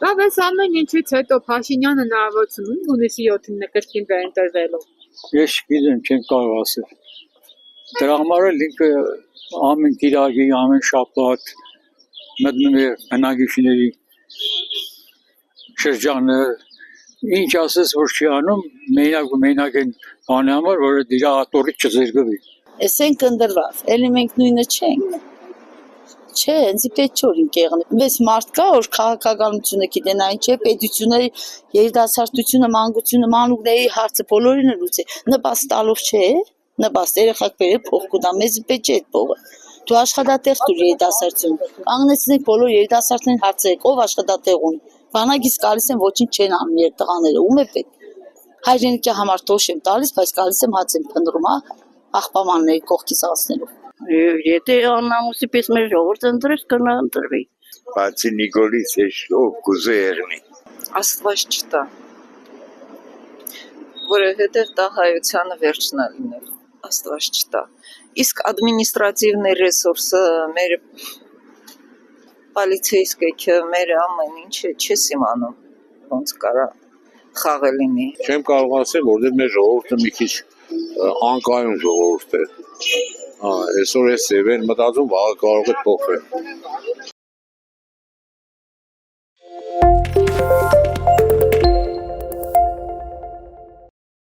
Լավ, այս ամեն ինչից հետո Փաշինյանը հնարավորություն ունի հունիսի 7-ին կրկին վերընտրվելու։ Ես չգիտեմ, չեմ կարող ասել։ Դրա համար էլ ինքը ամեն կիրակի, ամեն շաբաթ մտնում է բնակիչների շրջանը, ինչ ասես որ չի անում, մենակ են բանի համար, որ դրա ատորից չզրկվի։ Էսենք ընդրված, էլի մենք նույնը չենք։ Չէ, ինձ պետք չէ ինք եղնի։ Մեծ մարդ կա, որ քաղաքականությունը գիտեն, այն չէ, պետությունը, երիտասարդությունը, մանկությունը, մանուկների հարցը բոլորին լուծի։ Նպաստ տալով չէ, նպաստ երեխակ բերել փող կուտա, մեզ պետք չէ այդ փողը։ Դու աշխատատեղ դուր երիտասարդություն։ Կանգնեցնեք բոլոր երիտասարդներին հարցերեք, ով աշխատատեղ ունի։ Բանակից գալիս են ոչինչ չեն անում երբ տղաները, ում է պետք։ Հայրենիքի համար տոշ եմ տալիս, բայց գալիս եմ հաց եմ փնտրում, հա, աղբամանների կողքից անցնելու։ Եթե աննամուսի պես մեր ժողովուրդը ընտրեց, կնա ընտրվի։ Բացի Նիկոլից ով կուզե եղնի։ Աստված չտա, որովհետև դա հայությանը վերջնա լինելու, Աստված չտա։ Իսկ ադմինիստրատիվный ռեսուրսը, մեր պոլիցեյսկեքը, մեր ամեն ինչը չես իմանում, ոնց կարա խաղը լինի։ Չեմ կարող ասել, որտեղ մեր ժողովուրդը մի քիչ անկայուն ժողովուրդ է։ Այսօր էս սևեն մտածում, վաղը կարող է փոխվել։